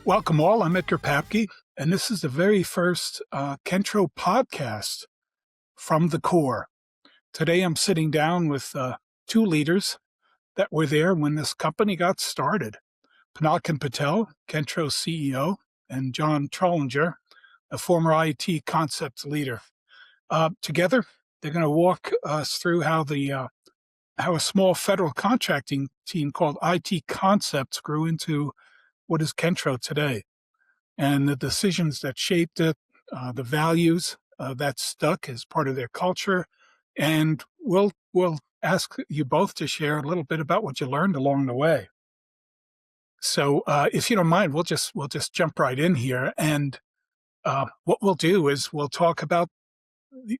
Welcome all, I'm Edgar Papke, and this is the very first Kentro podcast from the core. Today I'm sitting down with two leaders that were there when this company got started. Pinakin Patel, Kentro's CEO, and John Trollinger, a former IT concepts leader. Together, they're going to walk us through how a small federal contracting team called IT Concepts grew into what is Kentro today, and the decisions that shaped it, the values that stuck as part of their culture. And we'll ask you both to share a little bit about what you learned along the way. So, if you don't mind, we'll just jump right in here. And what we'll do is we'll talk about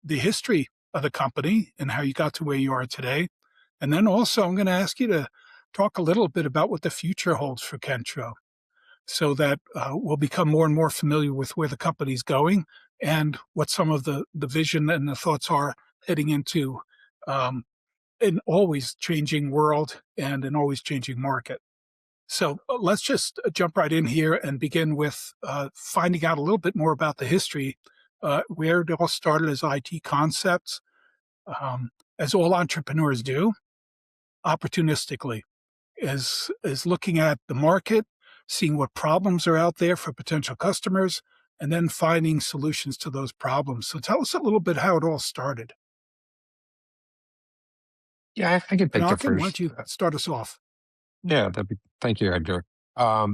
the history of the company and how you got to where you are today. And then also, I'm going to ask you to talk a little bit about what the future holds for Kentro, so that we'll become more and more familiar with where the company's going and what some of the vision and the thoughts are heading into an always changing world and an always changing market. So let's just jump right in here and begin with finding out a little bit more about the history, where it all started as IT Concepts, as all entrepreneurs do, opportunistically, is looking at the market, seeing what problems are out there for potential customers, and then finding solutions to those problems. So tell us a little bit how it all started. Yeah, I can take the Pinakin, why don't first. you start us off? Yeah, thank you, Edgar.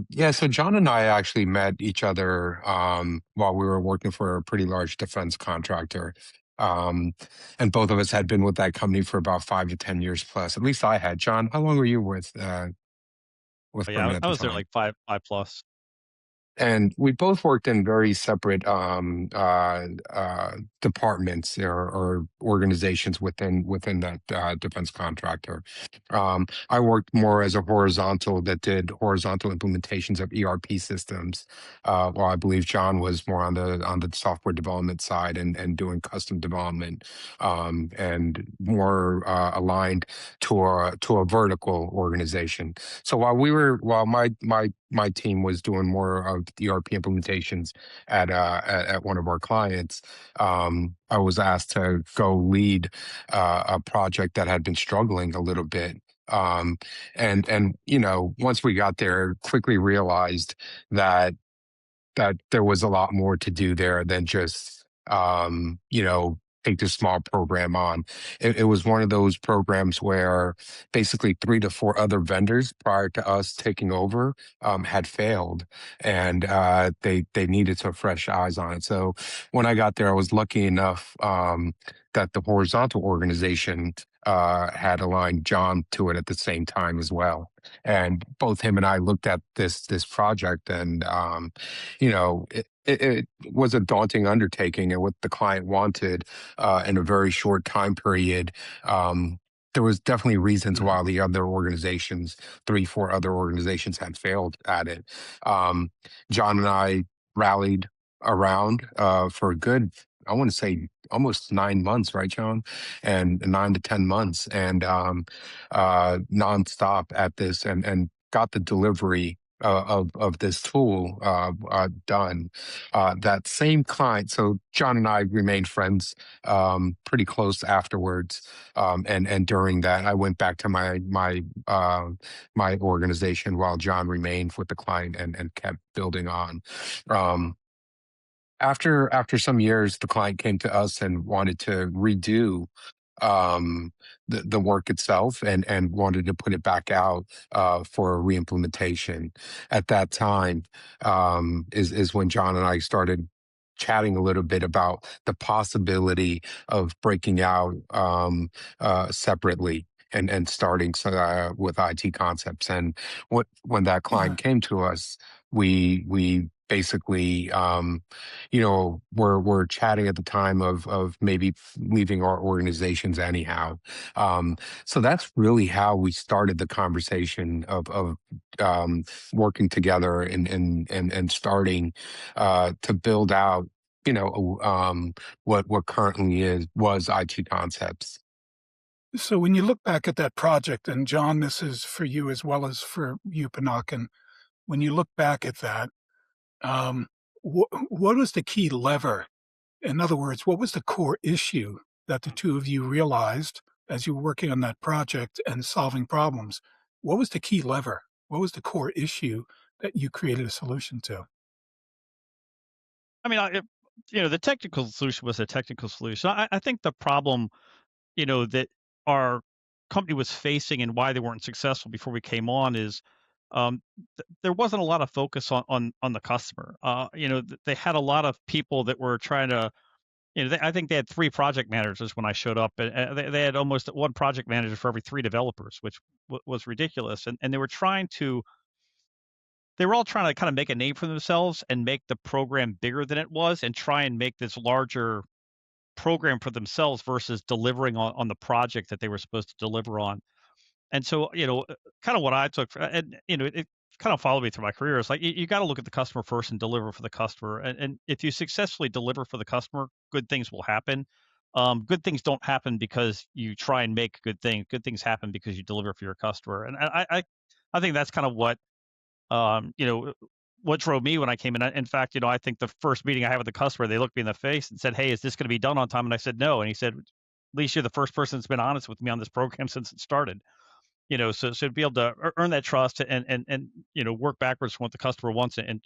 Yeah, so John and I actually met each other while we were working for a pretty large defense contractor. Um, and both of us had been with that company for about 5 to 10 years plus. At least I had. John, how long were you with But yeah, Berman at I the was there time? like five plus. And we both worked in very separate departments or organizations within that defense contractor. I worked more as a horizontal that did horizontal implementations of ERP systems, while I believe John was more on the software development side and doing custom development, and more aligned to a vertical organization. So while my team was doing more of the ERP implementations at one of our clients, I was asked to go lead a project that had been struggling a little bit. And once we got there, quickly realized that there was a lot more to do there than just take this small program on. It was one of those programs where basically 3 to 4 other vendors prior to us taking over had failed, and they needed some fresh eyes on it. So when I got there, I was lucky enough that the horizontal organization had aligned John to it at the same time as well, and both him and I looked at this project, and it was a daunting undertaking, and what the client wanted in a very short time period. There was definitely reasons Mhm. why the other organizations, 3, 4 other organizations, had failed at it. Um, John and I rallied around for a good, I want to say, almost 9 months, right, John? And 9 to 10 months, and nonstop at this, and got the delivery of this tool done. That same client, so John and I remained friends pretty close afterwards, and during that, I went back to my organization while John remained with the client and kept building on. Um, after some years, the client came to us and wanted to redo the work itself, and wanted to put it back out for a reimplementation. At that time, is when John and I started chatting a little bit about the possibility of breaking out separately. And starting with IT Concepts, and when that Yeah. client came to us, we basically we're chatting at the time of maybe leaving our organizations anyhow. So that's really how we started the conversation of working together, and starting to build out what currently was IT Concepts. So when you look back at that project, and John, this is for you as well as for you, Pinakin, when you look back at that, Um, what was the key lever? In other words, what was the core issue that the two of you realized as you were working on that project and solving problems? What was the key lever? What was the core issue that you created a solution to? I mean, the technical solution was a technical solution. I think the problem, that our company was facing and why they weren't successful before we came on is there wasn't a lot of focus on the customer. They had a lot of people that were trying to, I think they had three project managers when I showed up, and they had almost one project manager for every three developers, which was ridiculous. And they were all trying to kind of make a name for themselves and make the program bigger than it was, and try and make this larger program for themselves versus delivering on the project that they were supposed to deliver on. And so, kind of what I took, and it kind of followed me through my career. It's like you got to look at the customer first and deliver for the customer. And if you successfully deliver for the customer, good things will happen. Good things don't happen because you try and make good things. Good things happen because you deliver for your customer. And I think that's kind of um, you know, what drove me when I came in. In fact, I think the first meeting I had with the customer, they looked me in the face and said, "Hey, is this going to be done on time?" And I said, "No." And he said, "At least you're the first person that's been honest with me on this program since it started." So to be able to earn that trust and work backwards from what the customer wants, and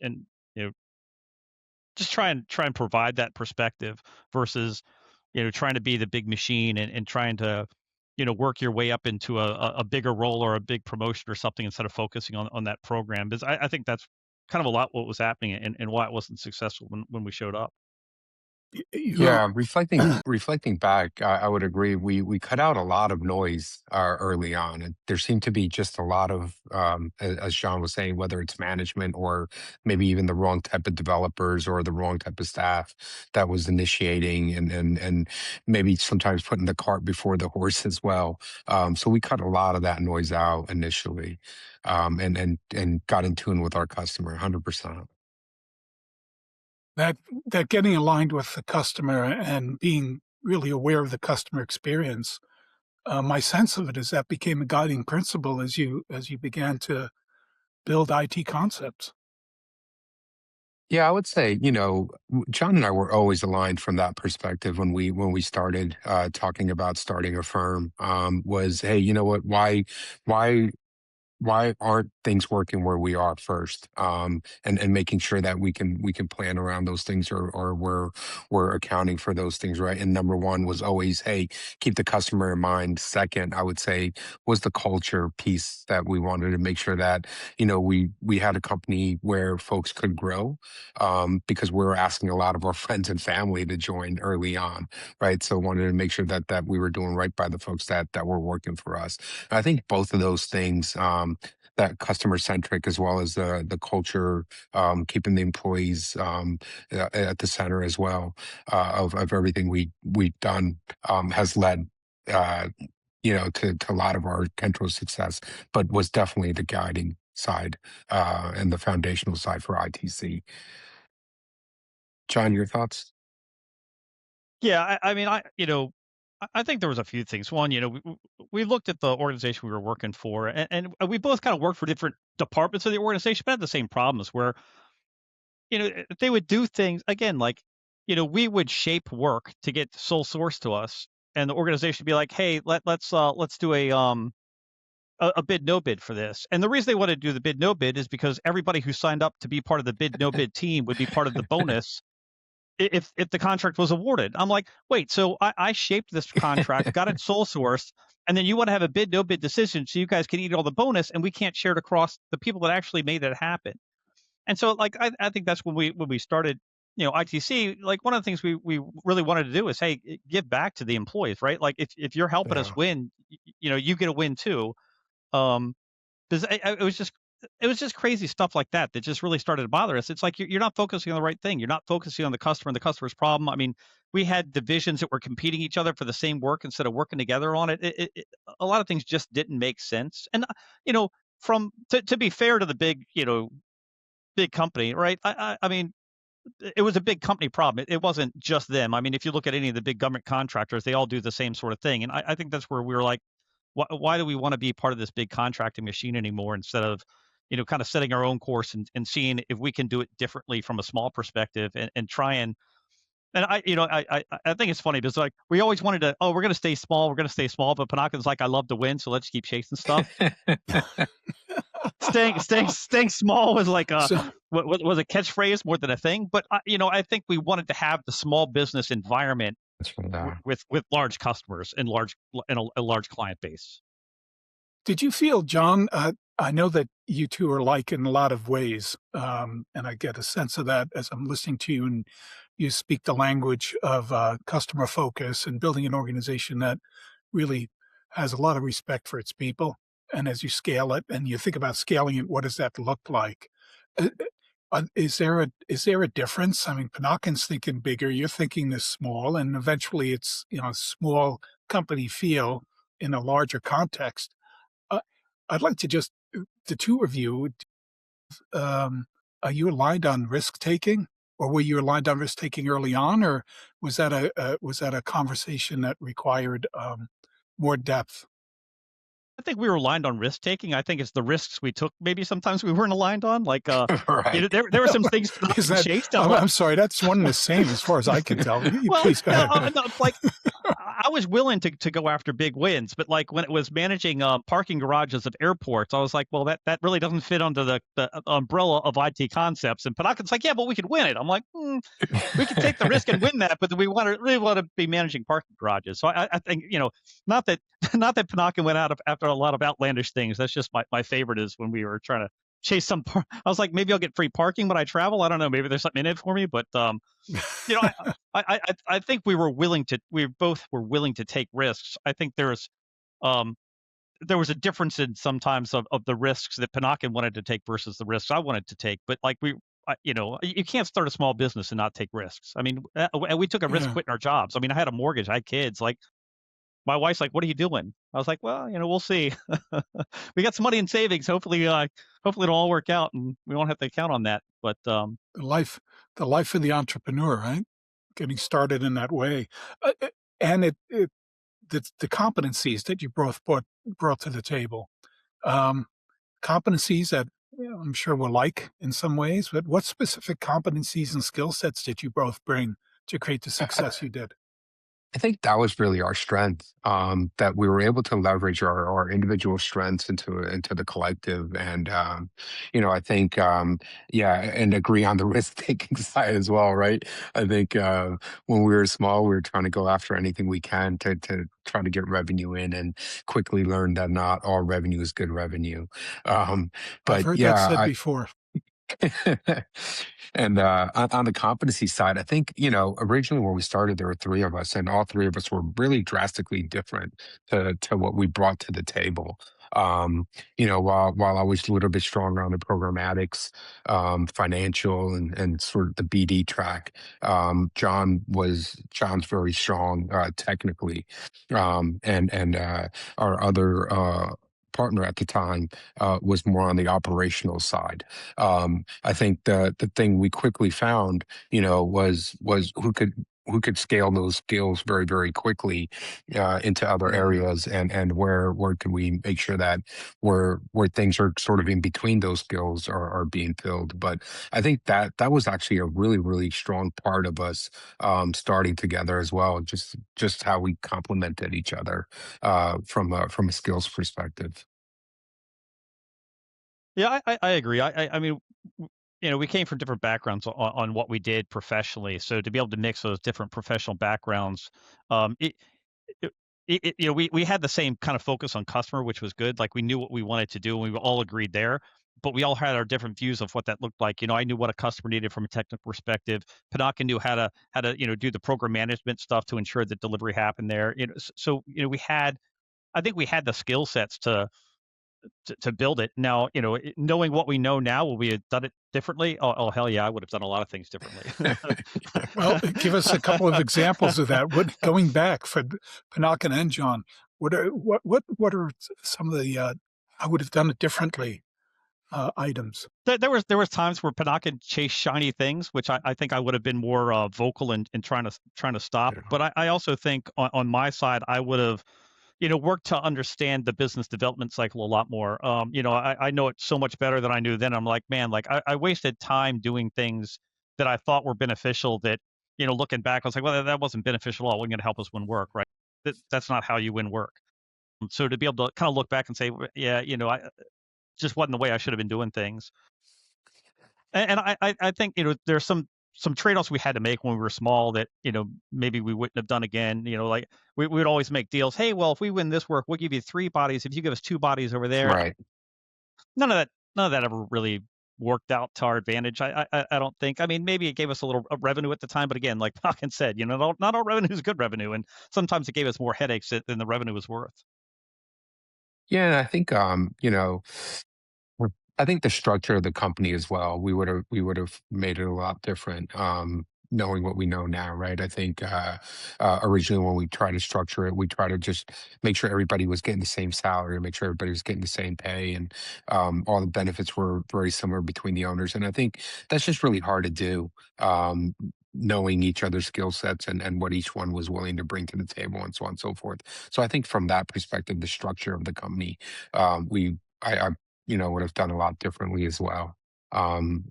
just try and provide that perspective versus trying to be the big machine and trying to work your way up into a bigger role or a big promotion or something instead of focusing on that program. Because I think that's kind of a lot what was happening, and why it wasn't successful when we showed up. You, Yeah, reflecting back, I would agree. We cut out a lot of noise early on, and there seemed to be just a lot of, as Sean was saying, whether it's management or maybe even the wrong type of developers or the wrong type of staff that was initiating and maybe sometimes putting the cart before the horse as well. So we cut a lot of that noise out initially, and got in tune with our customer 100%. that that getting aligned with the customer and being really aware of the customer experience. My sense of it is that became a guiding principle as you began to build IT concepts. Yeah, I would say, John and I were always aligned from that perspective when we started talking about starting a firm. Was, hey, you know what? Why why aren't things working where we are first, and making sure that we can plan around those things, or we're accounting for those things, right? And number one was always, hey, keep the customer in mind. Second, I would say, was the culture piece, that we wanted to make sure that we had a company where folks could grow, because we were asking a lot of our friends and family to join early on, right? So wanted to make sure that we were doing right by the folks that were working for us. I think both of those things, that customer centric as well as the culture, keeping the employees at the center as well, of everything we've done, has led, uh, to a lot of our Kentro success, but was definitely the guiding side, and the foundational side for ITC. John, your thoughts? Yeah, I mean, I think there was a few things. One, we looked at the organization we were working for, and we both kind of worked for different departments of the organization, but had the same problems where, they would do things again, like, we would shape work to get sole source to us, and the organization would be like, "Hey, let's do a bid no bid for this." And the reason they wanted to do the bid no bid is because everybody who signed up to be part of the bid no bid team would be part of the bonus if the contract was awarded. I'm like, wait, so I shaped this contract, got it sole sourced, and then you want to have a bid no bid decision so you guys can eat all the bonus, and we can't share it across the people that actually made it happen. And so, like, I think that's when we started, ITC. Like, one of the things we really wanted to do is, hey, give back to the employees, right? Like, if you're helping us Yeah, win, you get a win too. Um, because it was just crazy stuff like that that just really started to bother us. It's like you're not focusing on the right thing. You're not focusing on the customer and the customer's problem. I mean, we had divisions that were competing each other for the same work instead of working together on it. A lot of things just didn't make sense. And you know, to be fair to the big company, right? I mean, it was a big company problem. It wasn't just them. I mean, if you look at any of the big government contractors, they all do the same sort of thing. And I think that's where we were like, why do we want to be part of this big contracting machine anymore instead of kind of setting our own course and seeing if we can do it differently from a small perspective and try and I think it's funny because like we always wanted to, oh, we're going to stay small, but Pinakin's like, I love to win, so let's keep chasing stuff. Staying small was like So, what was a catchphrase more than a thing. But I think we wanted to have the small business environment That's what, with large customers and a large client base. did you feel, John? I know that you two are alike in a lot of ways, and I get a sense of that as I'm listening to you, and you speak the language of customer focus and building an organization that really has a lot of respect for its people. And as you scale it, and you think about scaling it, what does that look like? Uh, is there a difference? I mean, Pinakin's thinking bigger, you're thinking this small, and eventually it's a small company feel in a larger context. Uh, I'd like to just the two of you, um, are you aligned on risk taking, or were you aligned on risk taking early on, or was that a conversation that required more depth? I think we were aligned on risk taking. I think it's the risks we took. Maybe sometimes we weren't aligned on. Like, right. there were some things Is Pinakin that? chased. I'm sorry, that's one and the same as far as I can tell. Well, Please go no, ahead. no, like I was willing to go after big wins, but like when it was managing parking garages at airports, I was like, well, that really doesn't fit under the umbrella of IT concepts. And Panakin's like, yeah, but we could win it. I'm like, we could take the risk and win that, but we really want to be managing parking garages. So I think not that not that Panakin went out after a lot of outlandish things. That's just my favorite is when we were trying to chase some. I was like, maybe I'll get free parking when I travel. I don't know. Maybe there's something in it for me, but you know, I think we both were willing to take risks. I think um, there was a difference in sometimes of the risks that Pinakin wanted to take versus the risks I wanted to take. But like you can't start a small business and not take risks. I mean, and we took a risk Yeah, quitting our jobs. I mean, I had a mortgage, I had kids. Like my wife's like, "What are you doing?" I was like, "Well, we'll see. We got some money in savings. Hopefully it'll all work out, and we won't have to count on that." But the life, the life of the entrepreneur, right? Getting started in that way, and the competencies that you both brought to the table, um, competencies that I'm sure were like in some ways. But what specific competencies and skill sets did you both bring to create the success you did? I think that was really our strength, that we were able to leverage our individual strengths into the collective. And, I think, yeah, and agree on the risk taking side as well, right? I think when we were small, we were trying to go after anything we can to try to get revenue in and quickly learn that not all revenue is good revenue. Um, I've but heard that said yeah, before. and on the competency side, I think, originally when we started, there were three of us, and all three of us were really drastically different to what we brought to the table. While I was a little bit stronger on the programmatics, financial, and sort of the BD track, John's very strong technically, and our other partner at the time was more on the operational side. I think the thing we quickly found, was who could scale those skills very, very quickly into other areas, and where can we make sure that where things are sort of in between those skills are being filled. But I think that was actually a really, really strong part of us starting together as well. Just how we complemented each other from a skills perspective. yeah, I agree. I mean, we came from different backgrounds on what we did professionally. So to be able to mix those different professional backgrounds, um, it, it, we had the same kind of focus on customer, which was good. Like we knew what we wanted to do, and we all agreed there. But we all had our different views of what that looked like. I knew what a customer needed from a technical perspective. Panakin knew how to do the program management stuff to ensure that delivery happened there. So I think we had the skill sets to build it. Now, knowing what we know now, will we have done it differently? Oh, hell yeah, I would have done a lot of things differently. Well, give us a couple of examples of that. What going back for Pinakin and John, what are some of the I would have done it differently items? There was times where Panakin chased shiny things, which I think I would have been more vocal in trying to stop. But I also think on my side, I would have work to understand the business development cycle a lot more. I know it so much better than I knew then. I'm like, man, like I wasted time doing things that I thought were beneficial that, looking back, I was like, well, that wasn't beneficial at all. It wasn't going to help us win work, right? That's not how you win work. So to be able to kind of look back and say, yeah, I just wasn't the way I should have been doing things. And I think, there's some trade-offs we had to make when we were small that, maybe we wouldn't have done again. Like we would always make deals. Hey, well, if we win this work, we'll give you 3 bodies. If you give us 2 bodies over there, Right. none of that ever really worked out to our advantage. I don't think. I mean, maybe it gave us a little revenue at the time, but again, like Pinakin said, not all revenue is good revenue, and sometimes it gave us more headaches than the revenue was worth. Yeah, I think I think the structure of the company as well, we would have made it a lot different, knowing what we know now, right? I think originally when we try to structure it, we try to just make sure everybody was getting the same salary, make sure everybody was getting the same pay, and all the benefits were very similar between the owners. And I think that's just really hard to do. Knowing each other's skill sets and what each one was willing to bring to the table and so on and so forth. So I think from that perspective, the structure of the company, I would have done a lot differently as well.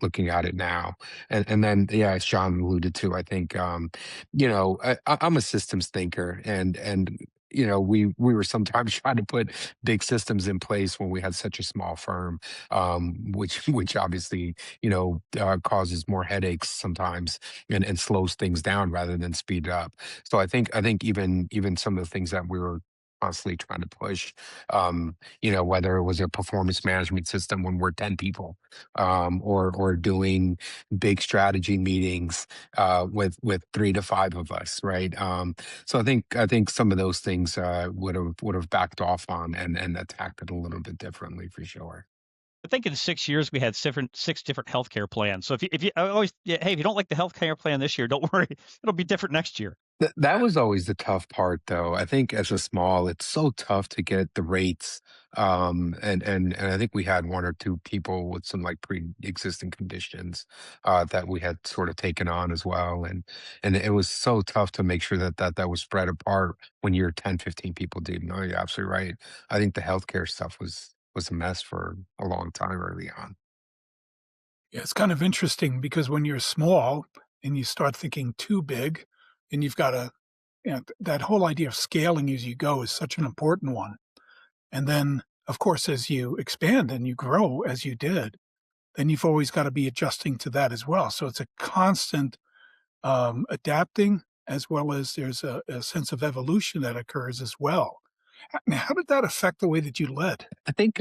Looking at it now, and then yeah, as John alluded to, I think I'm a systems thinker, and we were sometimes trying to put big systems in place when we had such a small firm, which obviously causes more headaches sometimes and slows things down rather than speed it up. So I think even some of the things that we were constantly trying to push, whether it was a performance management system when we're 10 people, or doing big strategy meetings with 3 to 5 of us, right? So I think some of those things would have backed off on and attacked it a little bit differently for sure. I think in 6 years we had 6 different healthcare plans. So if you I always, yeah, hey, if you don't like the healthcare plan this year, don't worry, it'll be different next year. That was always the tough part, though. I think as a small, it's so tough to get the rates. And I think we had 1 or 2 people with some like pre-existing conditions that we had sort of taken on as well, and it was so tough to make sure that was spread apart when you're 10, 15 people deep. No, you're absolutely right. I think the healthcare stuff was a mess for a long time early on. Yeah, it's kind of interesting because when you're small and you start thinking too big, and you've got to, that whole idea of scaling as you go is such an important one. And then, of course, as you expand and you grow as you did, then you've always got to be adjusting to that as well. So it's a constant adapting, as well as there's a sense of evolution that occurs as well. Now, how did that affect the way that you led? I think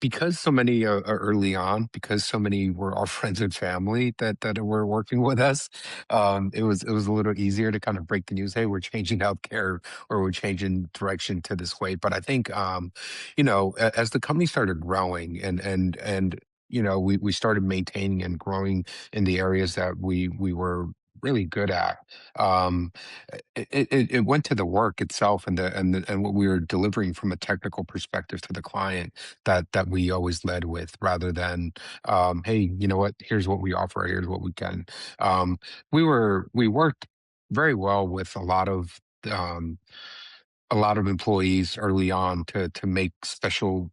because so many are early on, because so many were our friends and family that were working with us, it was a little easier to kind of break the news. Hey, we're changing healthcare, or we're changing direction to this way. But I think, as the company started growing and we started maintaining and growing in the areas that we were really good at. Um, it went to the work itself and what we were delivering from a technical perspective to the client that we always led with, rather than hey, you know what, here's what we offer, here's what we can. um, we worked very well with um, a lot of employees early on to make special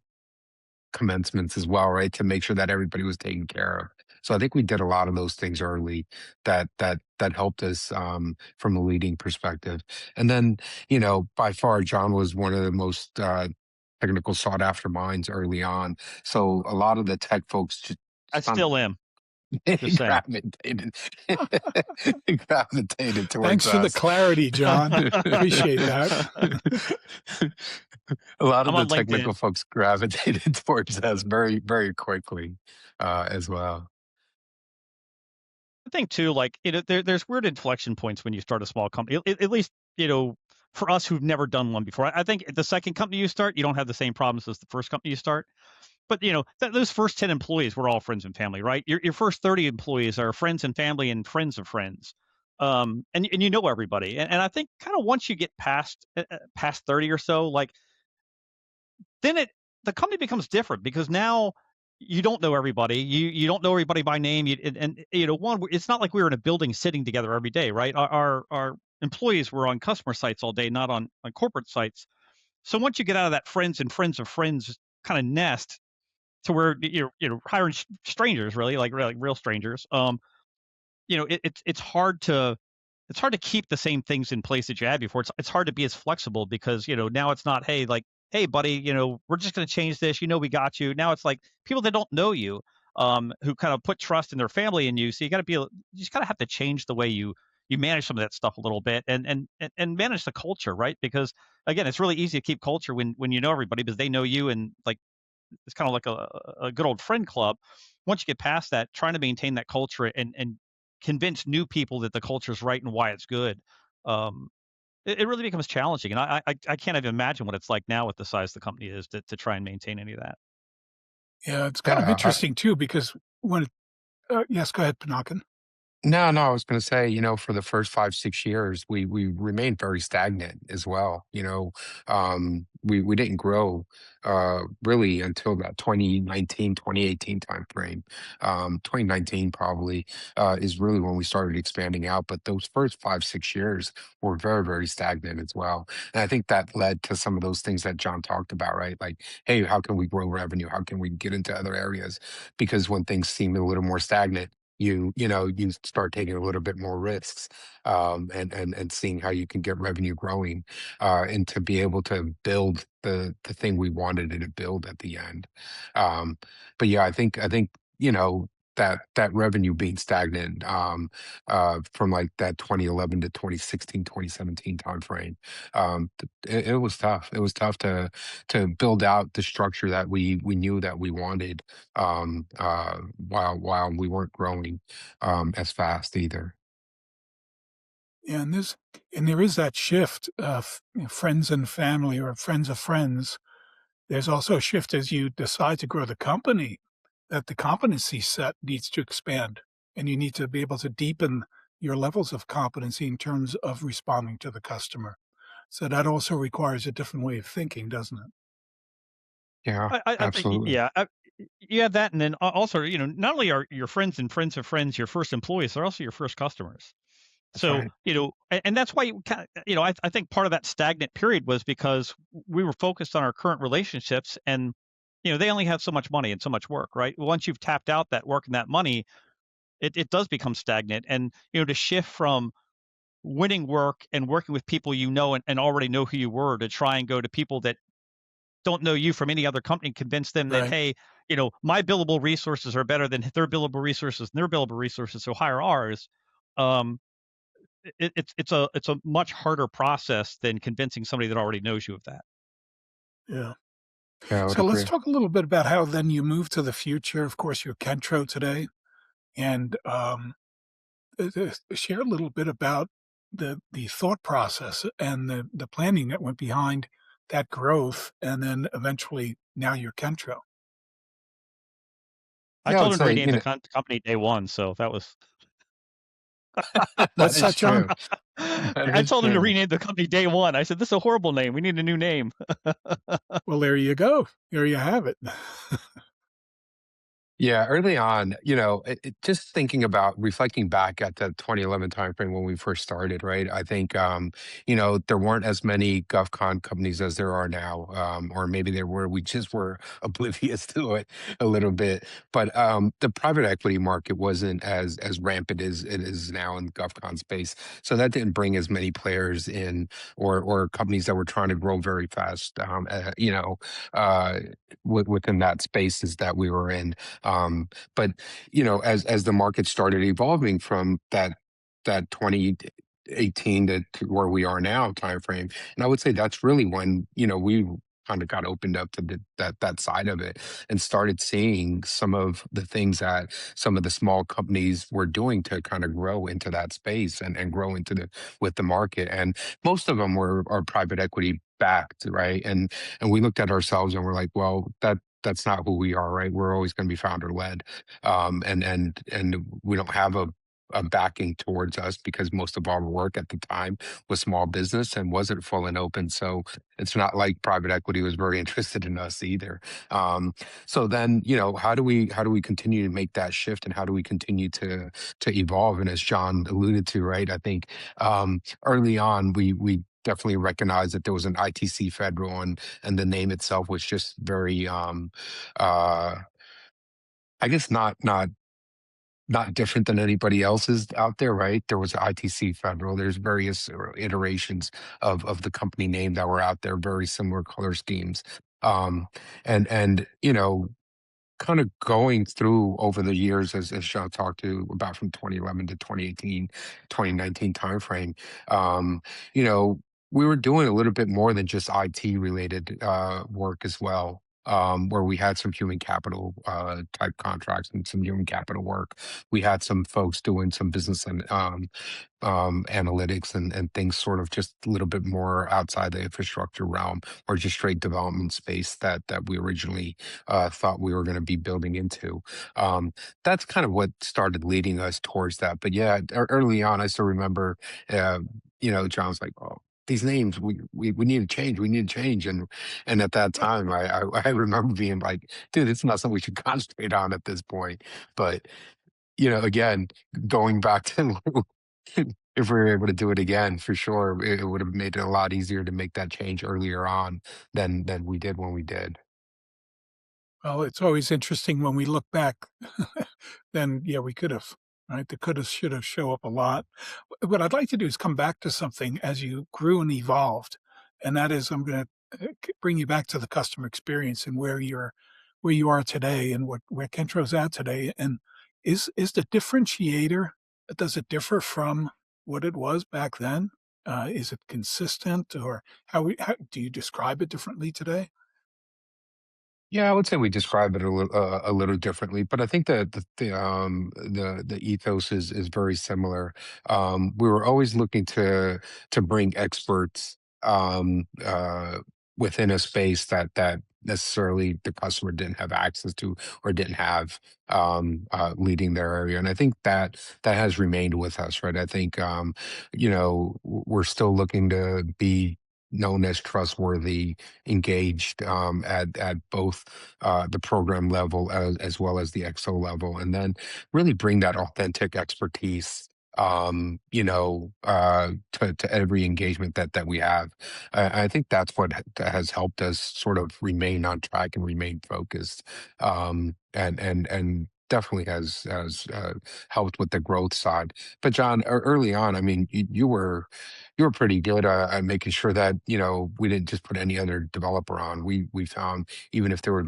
commencements as well, right? To make sure that everybody was taken care of. So I think we did a lot of those things early that helped us, from a leading perspective. And then, by far, John was one of the most technical sought after minds early on. So a lot of the tech folks I just kind still am. of Just saying. gravitated gravitated towards Thanks for the us. clarity, John. Appreciate that. A lot of I'm the on LinkedIn. technical folks gravitated towards us very, very quickly, as well. I think too, like, there's weird inflection points when you start a small company. At least, for us who've never done one before. I think the second company you start, you don't have the same problems as the first company you start. But those first 10 employees were all friends and family, right? Your first 30 employees are friends and family and friends of friends. And you know everybody. And I think kind of once you get past 30 or so, like, then the company becomes different because now you don't know everybody. You don't know everybody by name. One, it's not like we were in a building sitting together every day, right? Our employees were on customer sites all day, not on corporate sites. So once you get out of that friends and friends of friends kind of nest to where you're hiring strangers, really, like real strangers, it's hard to keep the same things in place that you had before. It's hard to be as flexible because now it's not, hey, like, hey buddy, we're just going to change this, we got you. Now it's like people that don't know you, who kind of put trust in their family in you. So you just kind of have to change the way you manage some of that stuff a little bit, and manage the culture, right? Because again, it's really easy to keep culture when you know everybody because they know you, and like it's kind of like a good old friend club. Once you get past that, trying to maintain that culture and convince new people that the culture is right and why it's good, um, it really becomes challenging. And I can't even imagine what it's like now with the size the company is to try and maintain any of that. Yeah, it's kind of Yeah, interesting too because when yes, go ahead, Pinakin. no, no, I was going to say, for the first 5, 6 years, we remained very stagnant as well. We didn't grow really until that 2019, 2018 time frame. 2019 probably is really when we started expanding out. But those first 5, 6 years were very, very stagnant as well. And I think that led to some of those things that John talked about, right? Like, hey, how can we grow revenue? How can we get into other areas? Because when things seem a little more stagnant, you start taking a little bit more risks, and seeing how you can get revenue growing, and to be able to build the thing we wanted it to build at the end. um but yeah, I think that revenue being stagnant, from like that 2011 to 2016, 2017 time frame, it was tough. It was tough to build out the structure that we knew that we wanted, while we weren't growing as fast either. Yeah, and there is that shift of friends and family or friends of friends. There's also a shift as you decide to grow the company, that the competency set needs to expand, and you need to be able to deepen your levels of competency in terms of responding to the customer. So that also requires a different way of thinking, doesn't it? Yeah, I think, absolutely. yeah, you have that, and then also, not only are your friends and friends of friends your first employees, they're also your first customers. That's So, right. and that's why you kind of, I think part of that stagnant period was because we were focused on our current relationships, and they only have so much money and so much work, right? Once you've tapped out that work and that money, it does become stagnant. And to shift from winning work and working with people and already know who you were, to try and go to people that don't know you from any other company, convince them that, Right. hey, my billable resources are better than their billable resources and their billable resources, so hire ours. Um, it's a much harder process than convincing somebody that already knows you of that. Yeah. Yeah, I would So let's agree. talk a little bit about how then you move to the future. Of course, you're Kentro today, and share a little bit about the thought process and the planning that went behind that growth, and then eventually now you're Kentro. I Yeah, I told would him to say, rename the company day one, so that was. that What's is that, John? true. That I is told him to true. rename the company day one. I said, "This is a horrible name. We need a new name." Well, there you go. There you have it. Yeah, early on, just thinking about reflecting back at the 2011 timeframe when we first started, right? I think, there weren't as many GovCon companies as there are now, or maybe there were. We just were oblivious to it a little bit. But the private equity market wasn't as rampant as it is now in the GovCon space, so that didn't bring as many players in, or companies that were trying to grow very fast, uh, within that spaces that we were in. But as the market started evolving from that 2018 to where we are now timeframe, and I would say that's really when we kind of got opened up to that side of it, and started seeing some of the things that some of the small companies were doing to kind of grow into that space, and grow into the with the market. And most of them are private equity backed, right? And we looked at ourselves and we're like, well, that's not who we are, right? We're always going to be founder led, and we don't have a backing towards us because most of our work at the time was small business and wasn't full and open. So it's not like private equity was very interested in us either. Um, so then, how do we continue to make that shift, and how do we continue to evolve? And as John alluded to, right, I think early on we definitely recognized that there was an ITC federal, and the name itself was just very uh I guess not different than anybody else's out there, right? There was ITC Federal. There's various iterations of the company name that were out there, very similar color schemes. Um, and kind of going through over the years, as Sean talked to about from 2011 to 2018, 2019 timeframe, um, you know, we were doing a little bit more than just IT related work as well. Where we had some human capital type contracts and some human capital work. We had some folks doing some business and analytics and things sort of just a little bit more outside the infrastructure realm or just straight development space that we originally thought we were going to be building into. That's kind of what started leading us towards that. But yeah, early on, I still remember, John's like, oh, these names, we need to change. We need to change. And at that time, I remember being like, dude, it's not something we should concentrate on at this point. But again, going back to if we were able to do it again, for sure, it would have made it a lot easier to make that change earlier on than we did when we did. Well, it's always interesting when we look back, then, yeah, we could have, right? The coulda, shoulda show up a lot. What I'd like to do is come back to something as you grew and evolved, and that is I'm gonna bring you back to the customer experience and where you are today and where Kentro's at today. And is the differentiator, does it differ from what it was back then? Is it consistent, or how do you describe it differently today? Yeah, I would say we describe it a little differently, but I think that the ethos is very similar. We were always looking to bring experts within a space that necessarily the customer didn't have access to or didn't have leading their area, and I think that has remained with us, right? I think we're still looking to be known as trustworthy, engaged at both the program level as well as the XO level, and then really bring that authentic expertise. To every engagement that we have. I think that's what has helped us sort of remain on track and remain focused, and definitely has helped with the growth side. But John, early on, I mean, you were pretty good at making sure that we didn't just put any other developer on. We found, even if they were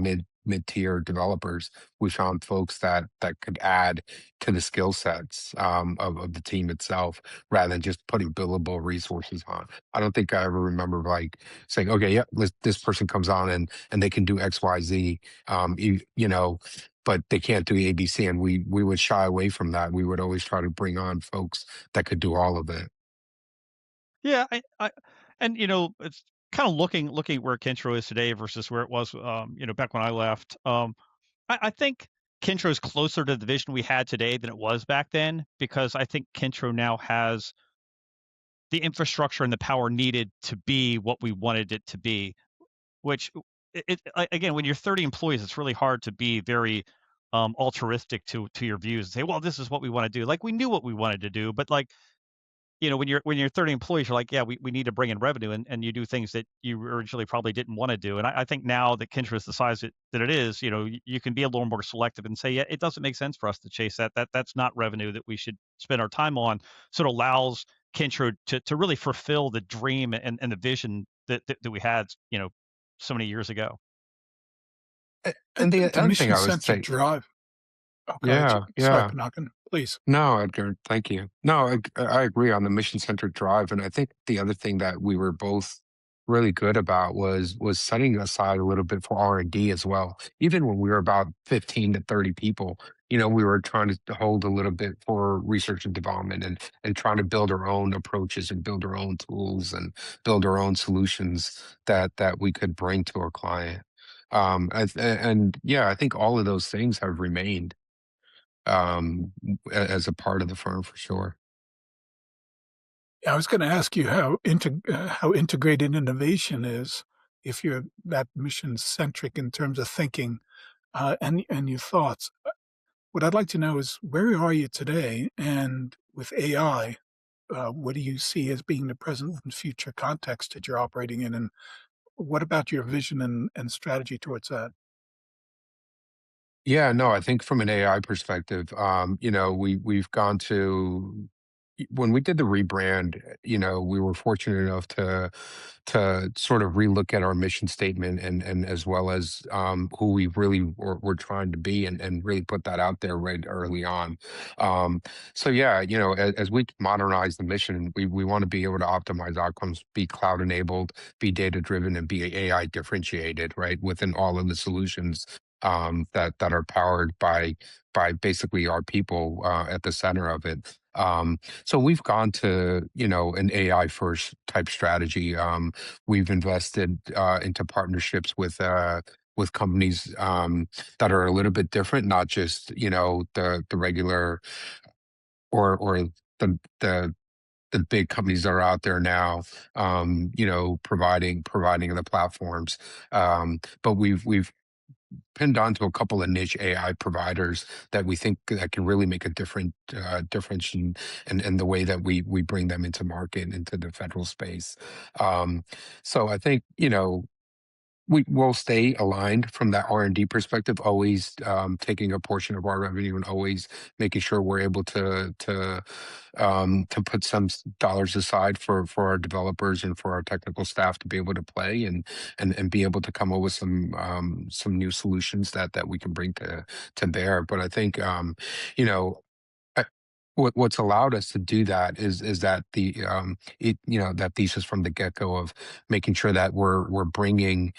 mid-tier developers, we found folks that could add to the skill sets of the team itself, rather than just putting billable resources on. I don't think I ever remember like saying, okay, yeah, this person comes on and they can do XYZ, but they can't do ABC, and we would shy away from that. We would always try to bring on folks that could do all of it. Yeah, and it's kind of looking at where Kentro is today versus where it was, back when I left. I think Kentro is closer to the vision we had today than it was back then, because I think Kentro now has the infrastructure and the power needed to be what we wanted it to be. Which again, when you're 30 employees, it's really hard to be very altruistic to your views and say, well, this is what we want to do. Like, we knew what we wanted to do, but like, when you're 30 employees, you're like, yeah, we need to bring in revenue, and you do things that you originally probably didn't want to do. And I think now that Kintra is the size that it is, you can be a little more selective and say, yeah, it doesn't make sense for us to chase that. That's not revenue that we should spend our time on. So it allows Kintra to really fulfill the dream and the vision that we had, so many years ago. And the The other thing I would mission-centric say, drive. Okay, yeah, sorry, yeah. Pinakin, please. No, Edgar, thank you. No, I agree on the mission-centered drive, and I think the other thing that we were both really good about was setting aside a little bit for R&D as well. Even when we were about 15 to 30 people, we were trying to hold a little bit for research and development, and trying to build our own approaches and build our own tools and build our own solutions that we could bring to our client. And yeah, I think all of those things have remained. as a part of the firm for sure. I was going to ask you how integrated innovation is, if you're that mission centric in terms of thinking, and your thoughts. What I'd like to know is where are you today, and with AI, what do you see as being the present and future context that you're operating in, and what about your vision and strategy towards that? Yeah, no, I think from an AI perspective, we've gone to when we did the rebrand, we were fortunate enough to sort of relook at our mission statement and as well as who we really were trying to be and really put that out there right early on. So yeah, as we modernize the mission, we want to be able to optimize outcomes, be cloud enabled, be data driven, and be AI differentiated, right, within all of the solutions that are powered by basically our people at the center of it. So we've gone to an AI first type strategy. We've invested into partnerships with companies that are a little bit different, not just the regular or the the big companies that are out there now, providing the platforms. But we've pinned onto a couple of niche AI providers that we think that can really make a difference in the way that we bring them into market into the federal space. Um, so I think we will stay aligned from that R&D perspective, always taking a portion of our revenue and always making sure we're able to put some dollars aside for our developers and for our technical staff to be able to play and be able to come up with some new solutions that we can bring to bear. But I think you know I, what's allowed us to do that is that that thesis from the get go of making sure that we're bringing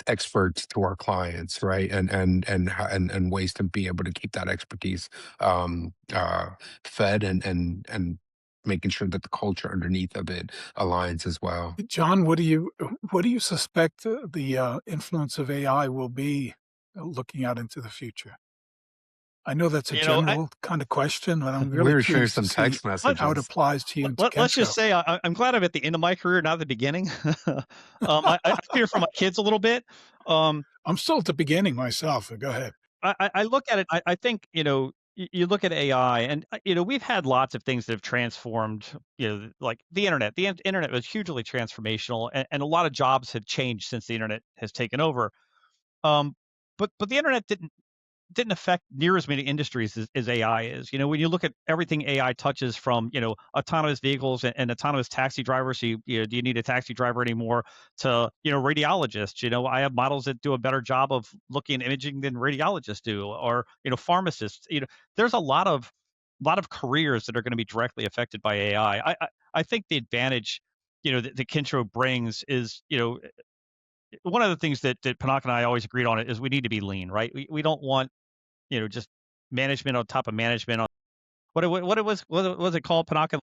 experts to our clients, right? And ways to be able to keep that expertise fed and making sure that the culture underneath of it aligns as well. John, what do you suspect the influence of AI will be looking out into the future? I know that's a You know, I, general kind of question, but I'm We really were sharing curious to some see text how it messages. applies to you and to let's just Kentro. say I'm glad I'm at the end of my career, not the beginning. I fear for my kids a little bit. Um, I'm still at the beginning myself, so go ahead. I look at it. I think you look at AI, and we've had lots of things that have transformed. Like the internet. The internet was hugely transformational, and a lot of jobs have changed since the internet has taken over. Um, but the internet didn't affect near as many industries as AI is. When you look at everything AI touches from, autonomous vehicles and autonomous taxi drivers, so do you need a taxi driver anymore to, radiologists, I have models that do a better job of looking at imaging than radiologists do, or, pharmacists, there's a lot of careers that are going to be directly affected by AI. I think the advantage, that Kintro brings is, one of the things that Pinakin and I always agreed on is we need to be lean, right? We don't want just management on top of management on what was it called, Panaka?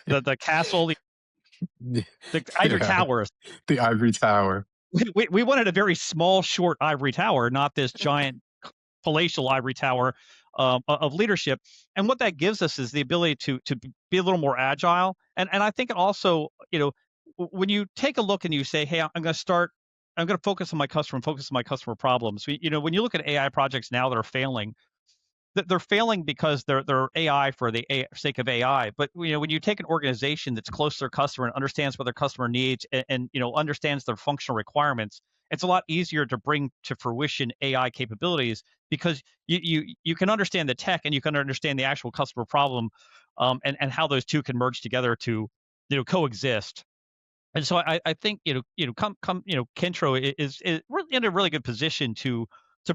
The castle, the ivory Yeah, towers. the ivory tower. We wanted a very small, short ivory tower, not this giant palatial ivory tower of leadership. And what that gives us is the ability to be a little more agile. And I think it also, when you take a look and you say, hey, I'm going to focus on my customer and focus on my customer problems. When you look at AI projects now that are failing, they're failing because they're AI for the sake of AI. But when you take an organization that's close to their customer and understands what their customer needs and understands their functional requirements, it's a lot easier to bring to fruition AI capabilities because you can understand the tech and you can understand the actual customer problem, and how those two can merge together to coexist. And so I think come Kentro is really in a really good position to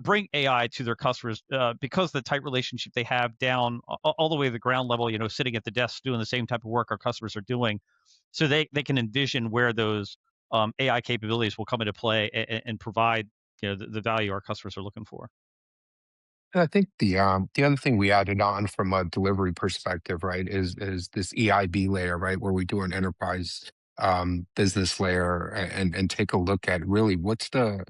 bring AI to their customers because of the tight relationship they have down all the way to the ground level. Sitting at the desk doing the same type of work our customers are doing, so they can envision where those AI capabilities will come into play and provide the value our customers are looking for. And I think the other thing we added on from a delivery perspective, right, is this EIB layer, right, where we do an enterprise business layer and take a look at really what's the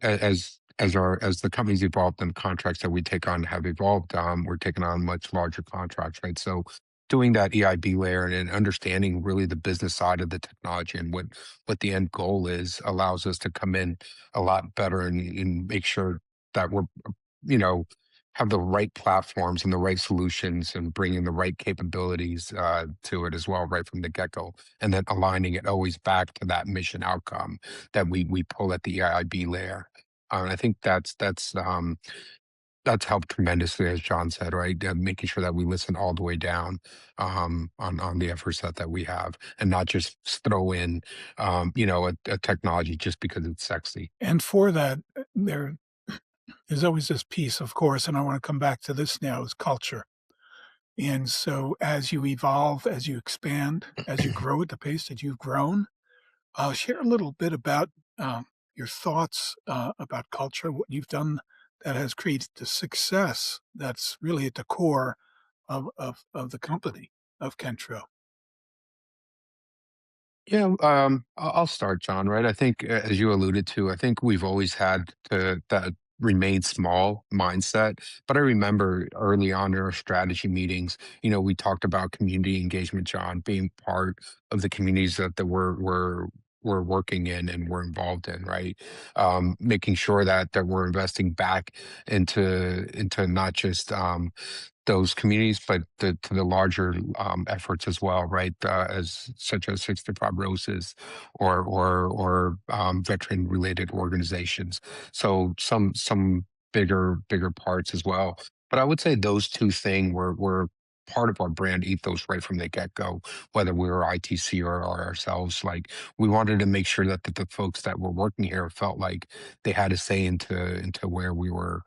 as as the companies evolved and the contracts that we take on have evolved, we're taking on much larger contracts, right? So doing that EIB layer and understanding really the business side of the technology and what the end goal is allows us to come in a lot better and make sure that we're, you know, have the right platforms and the right solutions and bringing the right capabilities to it as well, right from the get-go, and then aligning it always back to that mission outcome that we pull at the EIB layer. And I think that's helped tremendously, as John said, right? Making sure that we listen all the way down on the efforts that we have, and not just throw in, a technology just because it's sexy. And for that, there is always this piece, of course, and I want to come back to this now, is culture. And so as you evolve, as you expand, as you grow at the pace that you've grown, share a little bit about your thoughts about culture, what you've done that has created the success that's really at the core of the company of Kentro. Yeah, I'll start, John. Right, I think as you alluded to, I think we've always had that remain small mindset. But I remember early on in our strategy meetings, we talked about community engagement, John, being part of the communities that we're working in and we're involved in, right? Making sure that we're investing back into not just those communities, but to the larger efforts as well, right? As such as 65 Roses or veteran related organizations. So some bigger parts as well. But I would say those two things were part of our brand ethos right from the get-go, whether we were ITC or ourselves. Like we wanted to make sure that the folks that were working here felt like they had a say into where we were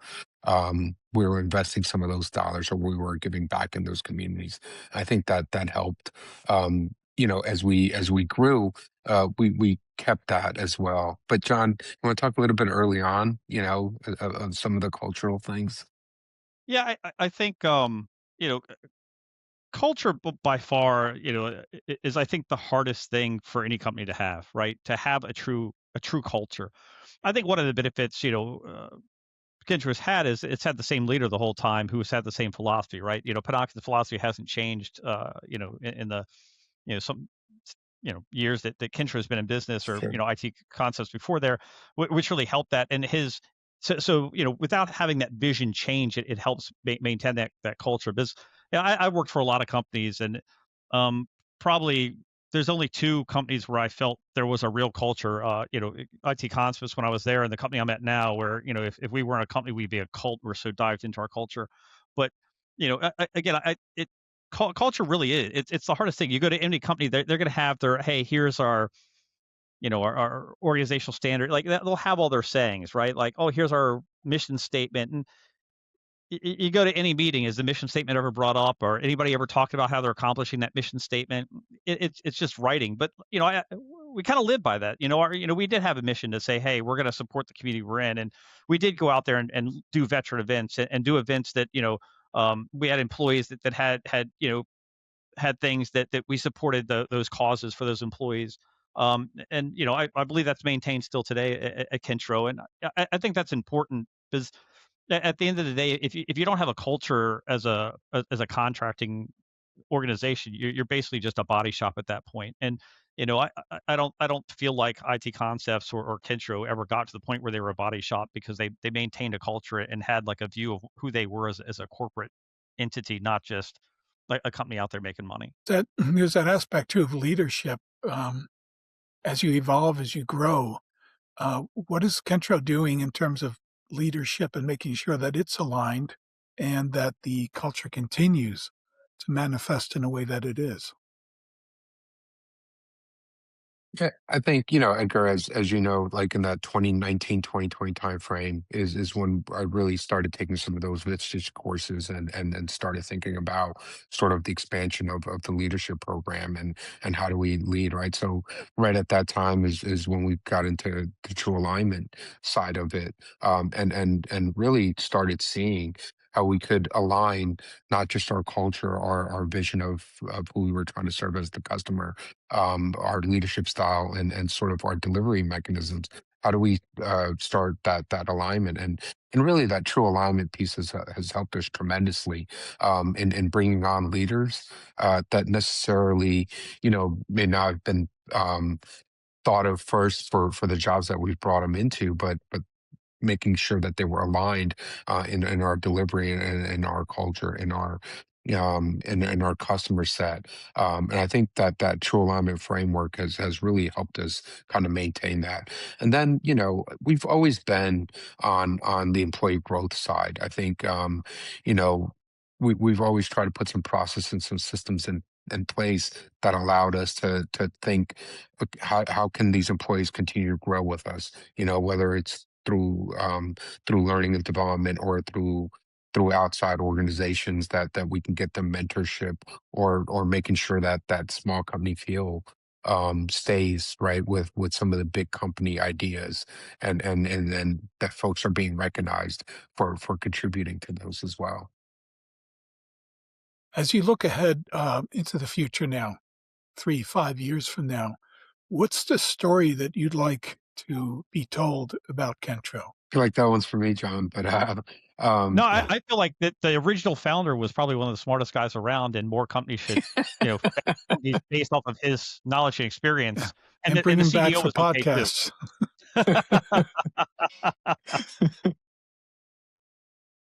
investing some of those dollars or we were giving back in those communities. I think that helped. As we grew, we kept that as well. But John, you want to talk a little bit early on, of some of the cultural things? Yeah, I think you know culture by far is I think the hardest thing for any company to have, right? To have a true culture. I think one of the benefits Kentro's had is it's had the same leader the whole time who's had the same philosophy, right? Pinakin's philosophy hasn't changed, in the some years that Kentro has been in business, or Sure. IT concepts before there, which really helped that. And his so without having that vision change, it helps maintain that culture. Because I worked for a lot of companies, and um, probably there's only two companies where I felt there was a real culture. IT Concepts when I was there, and the company I'm at now, where if we weren't a company, we'd be a cult. We're so dived into our culture. But again, culture really is it's the hardest thing. You go to any company, they're going to have their, hey, here's our our organizational standard, like that. They'll have all their sayings, right? Like, oh, here's our mission statement. And you go to any meeting, is the mission statement ever brought up, or anybody ever talked about how they're accomplishing that mission statement? It's just writing. But we kind of live by that. We did have a mission to say, hey, we're going to support the community we're in, and we did go out there and do veteran events, and do events that we had employees that had had things that we supported those causes for those employees. And I believe that's maintained still today at Kentro, and I think that's important because at the end of the day, if you don't have a culture as a contracting organization, you're basically just a body shop at that point. And I don't feel like IT Concepts or Kentro ever got to the point where they were a body shop, because they maintained a culture and had like a view of who they were as a corporate entity, not just like a company out there making money. That there's that aspect too of leadership. As you evolve, as you grow, what is Kentro doing in terms of leadership and making sure that it's aligned and that the culture continues to manifest in a way that it is? Yeah, I think, Edgar, as you know, like in that 2019, 2020 timeframe is when I really started taking some of those Vitstage courses and started thinking about sort of the expansion of the leadership program and how do we lead, right? So right at that time is when we got into the true alignment side of it, and really started seeing how we could align not just our culture, our vision of who we were trying to serve as the customer, our leadership style and sort of our delivery mechanisms, how do we start that alignment, and really that true alignment piece has helped us tremendously in bringing on leaders that necessarily may not have been thought of first for the jobs that we've brought them into, but making sure that they were aligned in our delivery and in our culture, in our in our customer set. And I think that true alignment framework has really helped us kind of maintain that. And then, we've always been on the employee growth side. I think, you know, we've always tried to put some process and some systems in place that allowed us to think, "Okay, how can these employees continue to grow with us, whether it's through learning and development, or through outside organizations that we can get them mentorship, or making sure that that small company feel stays right with some of the big company ideas, and then that folks are being recognized for contributing to those as well. As you look ahead into the future now, 3, 5 years from now, what's the story that you'd like to be told about Kentro? I feel like that one's for me, John, but No, um I feel like that the original founder was probably one of the smartest guys around, and more companies should, found companies based off of his knowledge and Yeah, experience, and and the bring him back CEO for was okay too. podcasts.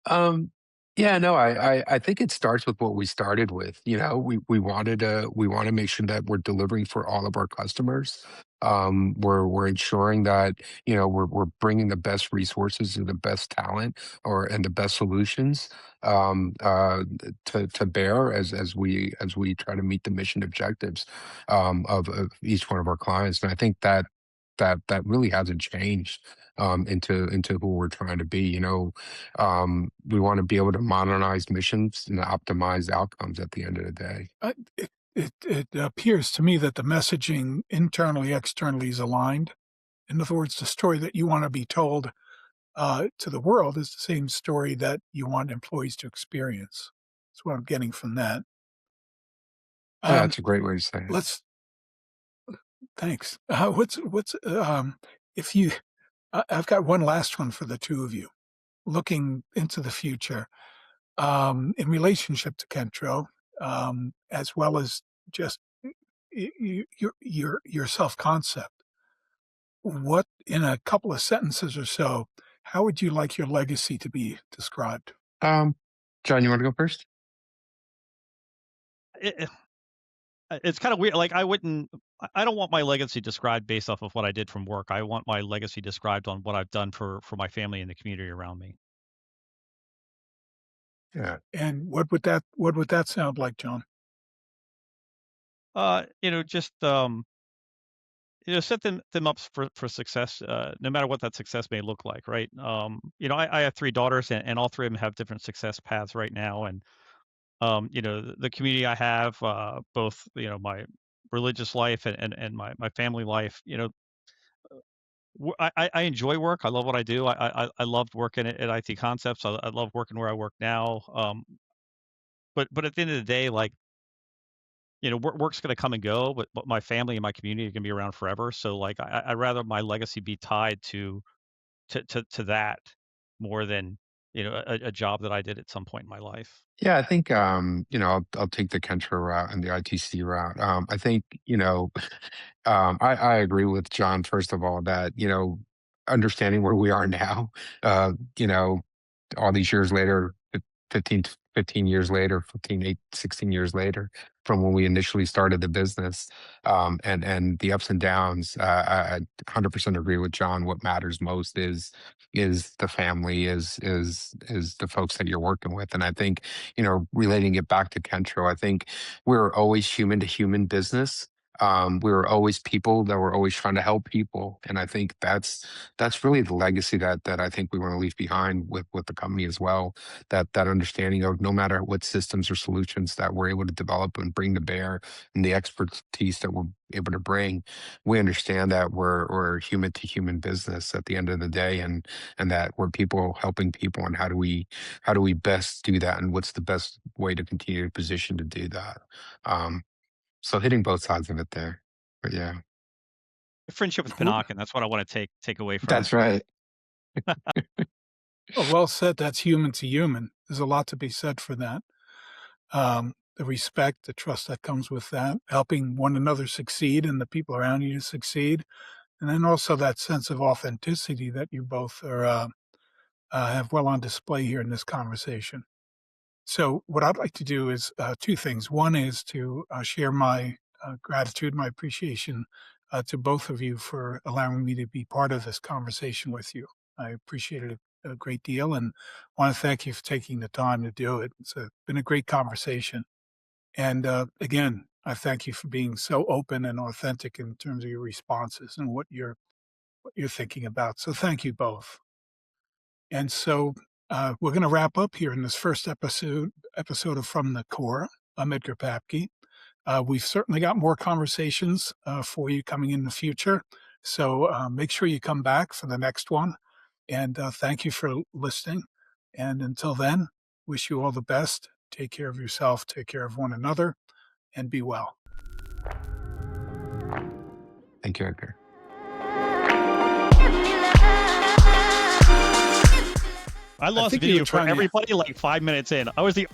Um, yeah, no, I think it starts with what we started with. We want to make sure that we're delivering for all of our customers. We're ensuring that we're bringing the best resources and the best talent, and the best solutions to bear as we try to meet the mission objectives of each one of our clients. And I think that really hasn't changed into who we're trying to be. We want to be able to modernize missions and optimize outcomes at the end of the day. It appears to me that the messaging internally, externally is aligned. In other words, the story that you want to be told to the world is the same story that you want employees to experience. That's what I'm getting from that. Yeah, Um, that's a great way to say it. let's Thanks. If you, I've got one last one for the two of you. Looking into the future, in relationship to Kentro, as well as just your self concept. What, in a couple of sentences or so, how would you like your legacy to be described? Um, John, you want to go first? It, it's kind of weird. Like I don't want my legacy described based off of what I did from work. I want my legacy described on what I've done for my family and the community around me. Yeah. And what would that sound like, John? Just set them up for success, no matter what that success may look like, right? I have three daughters, and all three of them have different success paths right now, and the community I have, both my religious life and my family life. I enjoy work. I love what I do. I loved working at IT Concepts. I love working where I work now. But at the end of the day, like, work's going to come and go, but my family and my community are going to be around forever. So like, I rather my legacy be tied to that more than a job that I did at some point in my life. Yeah, I think I'll take the Kentro route and the ITC route. I think I agree with John, first of all, that understanding where we are now, all these years later, 15 years later, 16 years later from when we initially started the business, and the ups and downs. I 100% agree with John. What matters most is the family, is the folks that you're working with. And I think, relating it back to Kentro, I think we're always human to human business. We were always people that were always trying to help people, and I think that's really the legacy that I think we want to leave behind with the company as well. That understanding of, no matter what systems or solutions that we're able to develop and bring to bear, and the expertise that we're able to bring, we understand that we're human to human business at the end of the day, and that we're people helping people, and how do we best do that, and what's the best way to continue to position to do that. Um, so hitting both sides of it there. But yeah. Friendship with Well, Pinakin. That's what I want to take away from That's it. right. well said. That's human to human. There's a lot to be said for that. The respect, the trust that comes with that, helping one another succeed and the people around you to succeed. And then also that sense of authenticity that you both have well on display here in this conversation. So, what I'd like to do is two things. One is to share my gratitude, my appreciation to both of you for allowing me to be part of this conversation with you. I appreciate it a great deal and want to thank you for taking the time to do it. It's been a great conversation. And again, I thank you for being so open and authentic in terms of your responses and what you're thinking about. So, thank you both. And so we're going to wrap up here in this first episode of From the Core. I'm Edgar Papke. We've certainly got more conversations for you coming in the future. So make sure you come back for the next one. And thank you for listening. And until then, wish you all the best. Take care of yourself, take care of one another, and be well. Thank you, Edgar. I lost think you were video for trying to- everybody like 5 minutes in. I was the